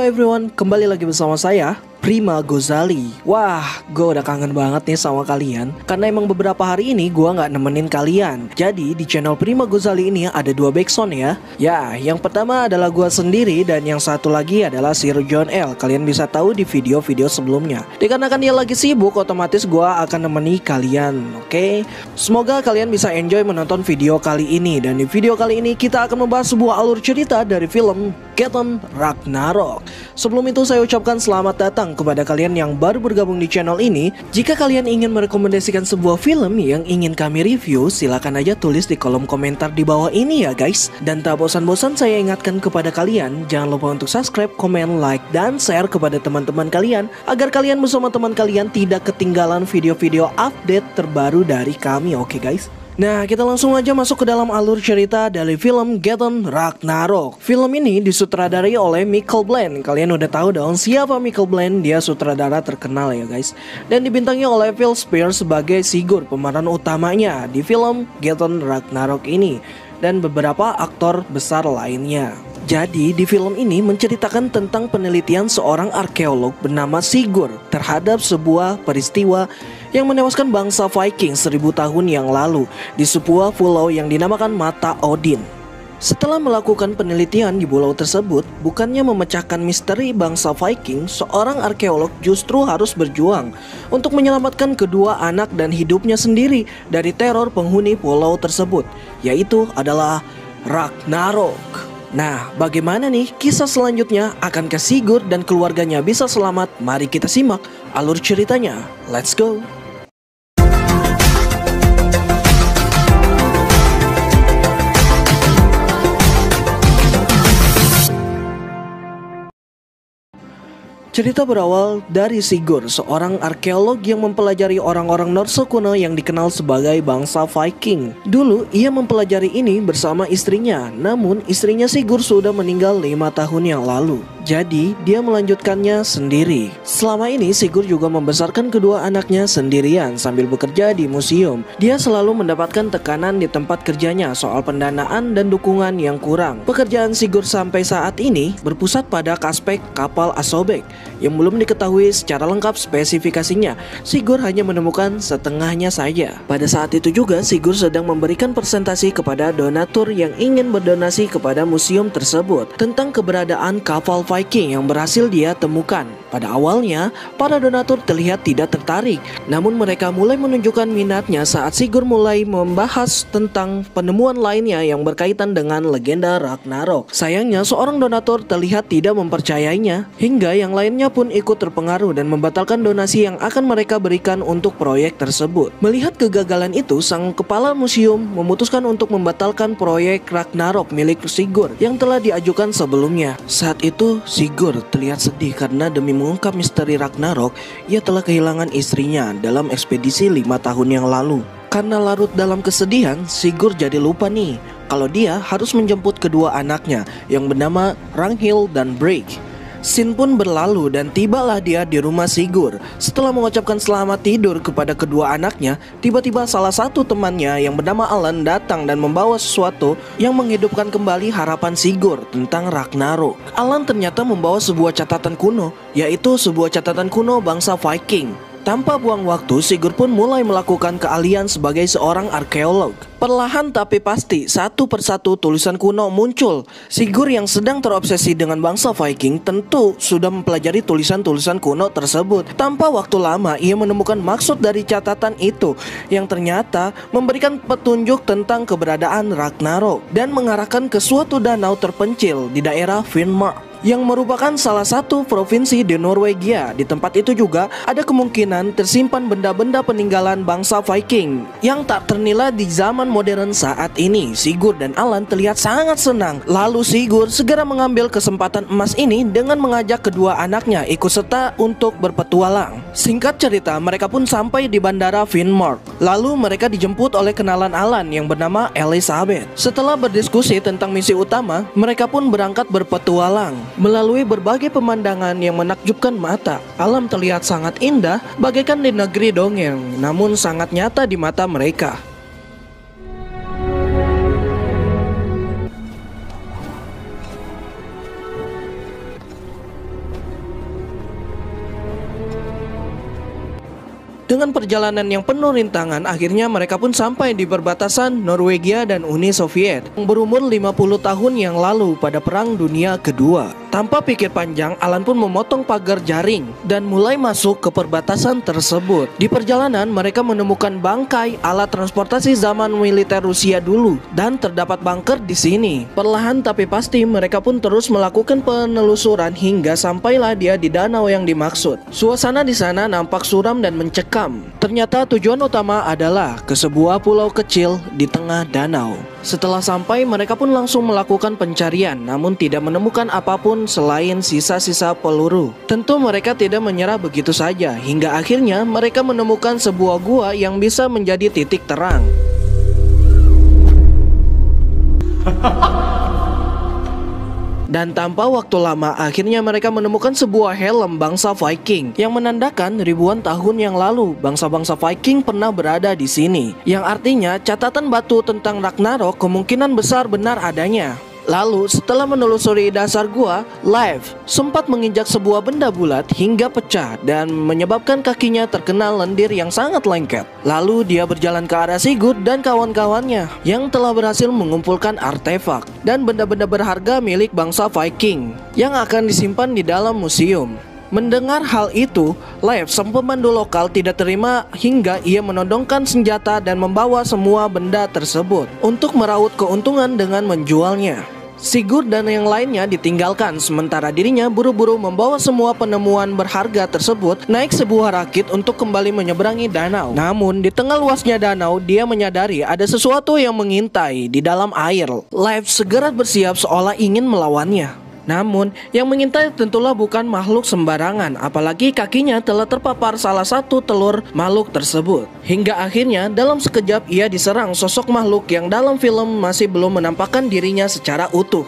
everyone, kembali lagi bersama saya Prima Gozali. Wah, gue udah kangen banget nih sama kalian, karena emang beberapa hari ini gue gak nemenin kalian. Jadi di channel Prima Gozali ini ada dua backsound ya. Ya, yang pertama adalah gue sendiri, dan yang satu lagi adalah Sir John L. Kalian bisa tahu di video-video sebelumnya. Dikarenakan dia lagi sibuk, otomatis gue akan nemeni kalian. Oke, semoga kalian bisa enjoy menonton video kali ini. Dan di video kali ini kita akan membahas sebuah alur cerita dari film Geton Ragnarok. Sebelum itu saya ucapkan selamat datang kepada kalian yang baru bergabung di channel ini. Jika kalian ingin merekomendasikan sebuah film yang ingin kami review, silakan aja tulis di kolom komentar di bawah ini ya guys. Dan tak bosan-bosan saya ingatkan kepada kalian, jangan lupa untuk subscribe, komen, like, dan share kepada teman-teman kalian, agar kalian bersama teman kalian tidak ketinggalan video-video update terbaru dari kami, oke guys? Nah, kita langsung aja masuk ke dalam alur cerita dari film Geton Ragnarok. Film ini disutradarai oleh Michael Bland. Kalian udah tahu dong siapa Michael Bland, dia sutradara terkenal ya guys. Dan dibintangi oleh Phil Spears sebagai Sigurd, pemeran utamanya di film Geton Ragnarok ini, dan beberapa aktor besar lainnya. Jadi di film ini menceritakan tentang penelitian seorang arkeolog bernama Sigurd terhadap sebuah peristiwa yang menewaskan bangsa Viking 1000 tahun yang lalu di sebuah pulau yang dinamakan Mata Odin. Setelah melakukan penelitian di pulau tersebut, bukannya memecahkan misteri bangsa Viking, seorang arkeolog justru harus berjuang untuk menyelamatkan kedua anak dan hidupnya sendiri dari teror penghuni pulau tersebut, yaitu adalah Ragnarok. Nah, bagaimana nih kisah selanjutnya? Akankah Sigurd dan keluarganya bisa selamat? Mari kita simak alur ceritanya. Let's go! Cerita berawal dari Sigurd, seorang arkeolog yang mempelajari orang-orang Norse kuno yang dikenal sebagai bangsa Viking. Dulu ia mempelajari ini bersama istrinya, namun istrinya Sigurd sudah meninggal 5 tahun yang lalu. Jadi dia melanjutkannya sendiri. Selama ini Sigurd juga membesarkan kedua anaknya sendirian sambil bekerja di museum. Dia selalu mendapatkan tekanan di tempat kerjanya soal pendanaan dan dukungan yang kurang. Pekerjaan Sigurd sampai saat ini berpusat pada aspek kapal Asobek yang belum diketahui secara lengkap spesifikasinya. Sigurd hanya menemukan setengahnya saja. Pada saat itu juga Sigurd sedang memberikan presentasi kepada donatur yang ingin berdonasi kepada museum tersebut tentang keberadaan kapal Viking yang berhasil dia temukan. Pada awalnya, para donatur terlihat tidak tertarik, namun mereka mulai menunjukkan minatnya saat Sigurd mulai membahas tentang penemuan lainnya yang berkaitan dengan legenda Ragnarok. Sayangnya, seorang donatur terlihat tidak mempercayainya, hingga yang lainnya pun ikut terpengaruh dan membatalkan donasi yang akan mereka berikan untuk proyek tersebut. Melihat kegagalan itu, sang kepala museum memutuskan untuk membatalkan proyek Ragnarok milik Sigurd yang telah diajukan sebelumnya. Saat itu, Sigurd terlihat sedih karena demi mengungkap misteri Ragnarok, ia telah kehilangan istrinya dalam ekspedisi 5 tahun yang lalu. Karena larut dalam kesedihan, Sigurd jadi lupa nih kalau dia harus menjemput kedua anaknya yang bernama Ragnhild dan Brage. Scene pun berlalu dan tibalah dia di rumah Sigurd. Setelah mengucapkan selamat tidur kepada kedua anaknya, tiba-tiba salah satu temannya yang bernama Alan datang dan membawa sesuatu yang menghidupkan kembali harapan Sigurd tentang Ragnarok. Alan ternyata membawa sebuah catatan kuno, yaitu sebuah catatan kuno bangsa Viking. Tanpa buang waktu, Sigurd pun mulai melakukan keahlian sebagai seorang arkeolog. Perlahan tapi pasti, satu persatu tulisan kuno muncul. Sigurd yang sedang terobsesi dengan bangsa Viking tentu sudah mempelajari tulisan-tulisan kuno tersebut. Tanpa waktu lama, ia menemukan maksud dari catatan itu, yang ternyata memberikan petunjuk tentang keberadaan Ragnarok dan mengarahkan ke suatu danau terpencil di daerah Finnmark, yang merupakan salah satu provinsi di Norwegia. Di tempat itu juga ada kemungkinan tersimpan benda-benda peninggalan bangsa Viking yang tak ternilai di zaman modern saat ini. Sigurd dan Alan terlihat sangat senang. Lalu Sigurd segera mengambil kesempatan emas ini dengan mengajak kedua anaknya ikut serta untuk berpetualang. Singkat cerita, mereka pun sampai di bandara Finnmark. Lalu mereka dijemput oleh kenalan Alan yang bernama Elizabeth. Setelah berdiskusi tentang misi utama, mereka pun berangkat berpetualang. Melalui berbagai pemandangan yang menakjubkan mata, alam terlihat sangat indah bagaikan di negeri dongeng, namun sangat nyata di mata mereka. Dengan perjalanan yang penuh rintangan, akhirnya mereka pun sampai di perbatasan Norwegia dan Uni Soviet yang berumur 50 tahun yang lalu pada Perang Dunia Kedua. Tanpa pikir panjang, Alan pun memotong pagar jaring dan mulai masuk ke perbatasan tersebut. Di perjalanan, mereka menemukan bangkai alat transportasi zaman militer Rusia dulu dan terdapat bunker di sini. Perlahan tapi pasti, mereka pun terus melakukan penelusuran hingga sampailah dia di danau yang dimaksud. Suasana di sana nampak suram dan mencekam. Ternyata tujuan utama adalah ke sebuah pulau kecil di tengah danau. Setelah sampai, mereka pun langsung melakukan pencarian, namun tidak menemukan apapun selain sisa-sisa peluru. Tentu mereka tidak menyerah begitu saja, hingga akhirnya mereka menemukan sebuah gua yang bisa menjadi titik terang. Dan tanpa waktu lama, akhirnya mereka menemukan sebuah helm bangsa Viking yang menandakan ribuan tahun yang lalu bangsa-bangsa Viking pernah berada di sini. Yang artinya catatan batu tentang Ragnarok kemungkinan besar benar adanya. Lalu setelah menelusuri dasar gua, Leif sempat menginjak sebuah benda bulat hingga pecah dan menyebabkan kakinya terkena lendir yang sangat lengket. Lalu dia berjalan ke arah Sigurd dan kawan-kawannya yang telah berhasil mengumpulkan artefak dan benda-benda berharga milik bangsa Viking yang akan disimpan di dalam museum. Mendengar hal itu, Leif, sang pemandu lokal, tidak terima hingga ia menodongkan senjata dan membawa semua benda tersebut untuk meraup keuntungan dengan menjualnya. Sigurd dan yang lainnya ditinggalkan, sementara dirinya buru-buru membawa semua penemuan berharga tersebut naik sebuah rakit untuk kembali menyeberangi danau. Namun di tengah luasnya danau, dia menyadari ada sesuatu yang mengintai di dalam air. Leif segera bersiap seolah ingin melawannya. Namun, yang mengintai tentulah bukan makhluk sembarangan, apalagi kakinya telah terpapar salah satu telur makhluk tersebut. Hingga akhirnya dalam sekejap ia diserang sosok makhluk yang dalam film masih belum menampakkan dirinya secara utuh.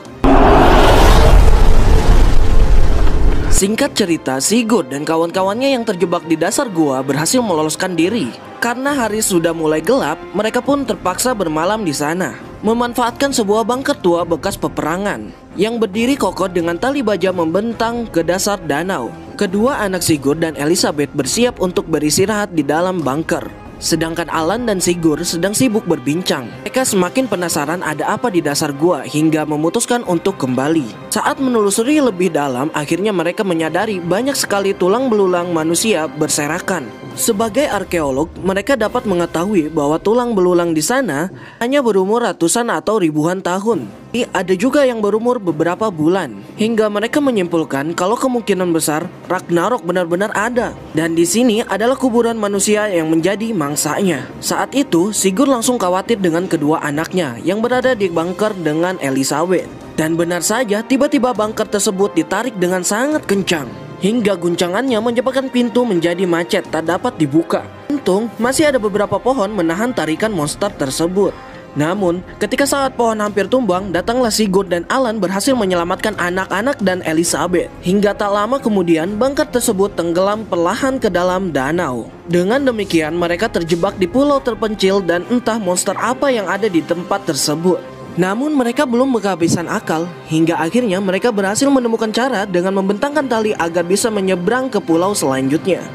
Singkat cerita, Sigurd dan kawan-kawannya yang terjebak di dasar gua berhasil meloloskan diri. Karena hari sudah mulai gelap, mereka pun terpaksa bermalam di sana, memanfaatkan sebuah bunker tua bekas peperangan yang berdiri kokoh dengan tali baja membentang ke dasar danau. Kedua anak Sigurd dan Elisabeth bersiap untuk beristirahat di dalam bunker, sedangkan Alan dan Sigurd sedang sibuk berbincang. Mereka semakin penasaran ada apa di dasar gua hingga memutuskan untuk kembali. Saat menelusuri lebih dalam, akhirnya mereka menyadari banyak sekali tulang belulang manusia berserakan. Sebagai arkeolog, mereka dapat mengetahui bahwa tulang belulang di sana hanya berumur ratusan atau ribuan tahun. Ada juga yang berumur beberapa bulan. Hingga mereka menyimpulkan kalau kemungkinan besar Ragnarok benar-benar ada. Dan di sini adalah kuburan manusia yang menjadi mangsanya. Saat itu, Sigurd langsung khawatir dengan kedua anaknya yang berada di bunker dengan Elisabeth. Dan benar saja, tiba-tiba bunker tersebut ditarik dengan sangat kencang hingga guncangannya menyebabkan pintu menjadi macet tak dapat dibuka. Untung masih ada beberapa pohon menahan tarikan monster tersebut. Namun ketika saat pohon hampir tumbang, datanglah Sigurd dan Alan berhasil menyelamatkan anak-anak dan Elisabeth. Hingga tak lama kemudian bunker tersebut tenggelam perlahan ke dalam danau. Dengan demikian mereka terjebak di pulau terpencil dan entah monster apa yang ada di tempat tersebut. Namun mereka belum kehabisan akal, hingga akhirnya mereka berhasil menemukan cara dengan membentangkan tali agar bisa menyeberang ke pulau selanjutnya.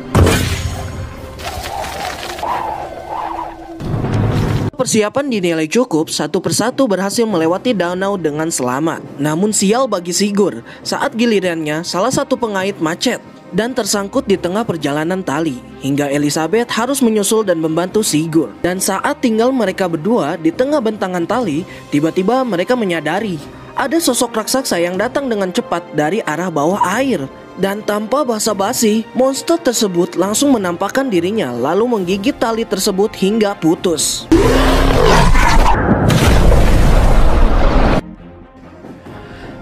Persiapan dinilai cukup, satu persatu berhasil melewati danau dengan selamat. Namun sial bagi Sigurd, saat gilirannya salah satu pengait macet dan tersangkut di tengah perjalanan tali, hingga Elisabeth harus menyusul dan membantu Sigurd. Dan saat tinggal mereka berdua di tengah bentangan tali, tiba-tiba mereka menyadari ada sosok raksasa yang datang dengan cepat dari arah bawah air. Dan tanpa basa-basi, monster tersebut langsung menampakkan dirinya lalu menggigit tali tersebut hingga putus.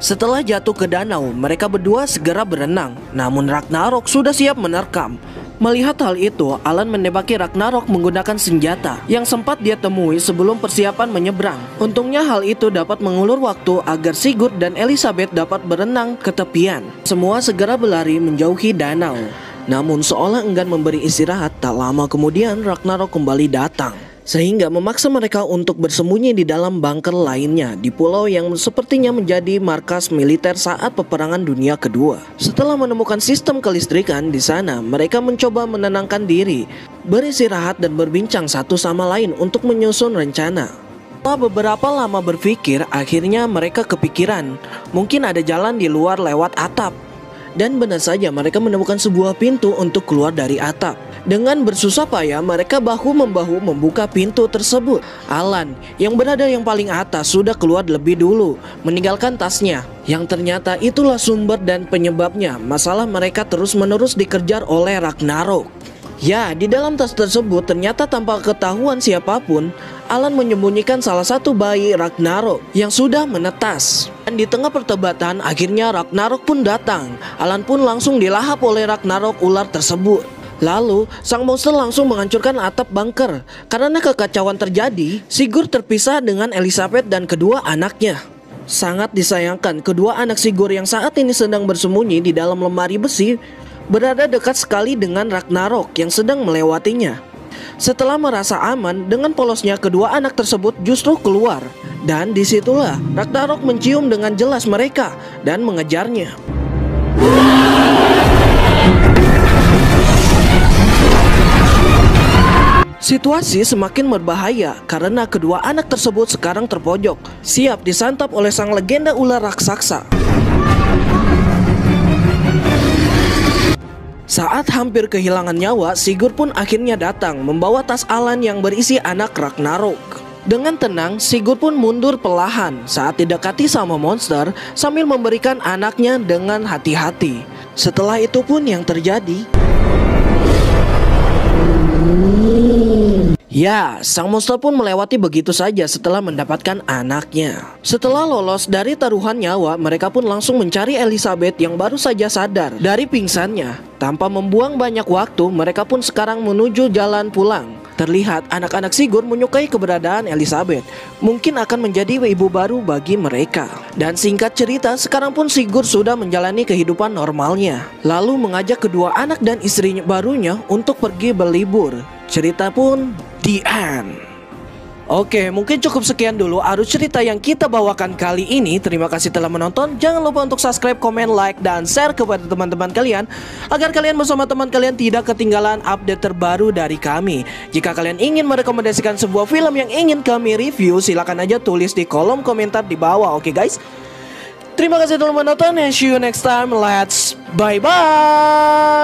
Setelah jatuh ke danau, mereka berdua segera berenang. Namun Ragnarok sudah siap menerkam. Melihat hal itu, Alan menembaki Ragnarok menggunakan senjata yang sempat dia temui sebelum persiapan menyeberang. Untungnya hal itu dapat mengulur waktu agar Sigurd dan Elisabeth dapat berenang ke tepian. Semua segera berlari menjauhi danau. Namun seolah enggan memberi istirahat, tak lama kemudian Ragnarok kembali datang. sehingga memaksa mereka untuk bersembunyi di dalam bunker lainnya di pulau yang sepertinya menjadi markas militer saat peperangan dunia kedua. Setelah menemukan sistem kelistrikan di sana, mereka mencoba menenangkan diri, beristirahat dan berbincang satu sama lain untuk menyusun rencana. Setelah beberapa lama berpikir, akhirnya mereka kepikiran mungkin ada jalan di luar lewat atap. Dan benar saja mereka menemukan sebuah pintu untuk keluar dari atap. Dengan bersusah payah mereka bahu-membahu membuka pintu tersebut. Alan yang berada yang paling atas sudah keluar lebih dulu, meninggalkan tasnya, yang ternyata itulah sumber dan penyebabnya masalah mereka terus-menerus dikejar oleh Ragnarok. Ya, di dalam tas tersebut ternyata tanpa ketahuan siapapun, Alan menyembunyikan salah satu bayi Ragnarok yang sudah menetas. Dan di tengah pertobatan akhirnya Ragnarok pun datang. Alan pun langsung dilahap oleh Ragnarok ular tersebut. Lalu sang monster langsung menghancurkan atap bunker. Karena kekacauan terjadi, Sigurd terpisah dengan Elisabeth dan kedua anaknya. Sangat disayangkan, kedua anak Sigurd yang saat ini sedang bersembunyi di dalam lemari besi berada dekat sekali dengan Ragnarok yang sedang melewatinya. Setelah merasa aman, dengan polosnya kedua anak tersebut justru keluar. Dan disitulah Ragnarok mencium dengan jelas mereka dan mengejarnya. Situasi semakin berbahaya karena kedua anak tersebut sekarang terpojok, siap disantap oleh sang legenda ular raksasa. Saat hampir kehilangan nyawa, Sigurd pun akhirnya datang membawa tas Alan yang berisi anak Ragnarok. Dengan tenang, Sigurd pun mundur perlahan saat didekati sama monster sambil memberikan anaknya dengan hati-hati. Setelah itu pun yang terjadi. Ya, sang monster pun melewati begitu saja setelah mendapatkan anaknya. Setelah lolos dari taruhan nyawa, mereka pun langsung mencari Elisabeth yang baru saja sadar dari pingsannya. Tanpa membuang banyak waktu, mereka pun sekarang menuju jalan pulang. Terlihat anak-anak Sigurd menyukai keberadaan Elisabeth. Mungkin akan menjadi ibu baru bagi mereka. Dan singkat cerita, sekarang pun Sigurd sudah menjalani kehidupan normalnya. Lalu mengajak kedua anak dan istrinya barunya untuk pergi berlibur. Cerita pun the end. Oke, mungkin cukup sekian dulu arus cerita yang kita bawakan kali ini. Terima kasih telah menonton. Jangan lupa untuk subscribe, komen, like, dan share kepada teman-teman kalian, agar kalian bersama teman kalian tidak ketinggalan update terbaru dari kami. Jika kalian ingin merekomendasikan sebuah film yang ingin kami review, silakan aja tulis di kolom komentar di bawah. Oke guys, terima kasih telah menonton and see you next time. Let's bye-bye.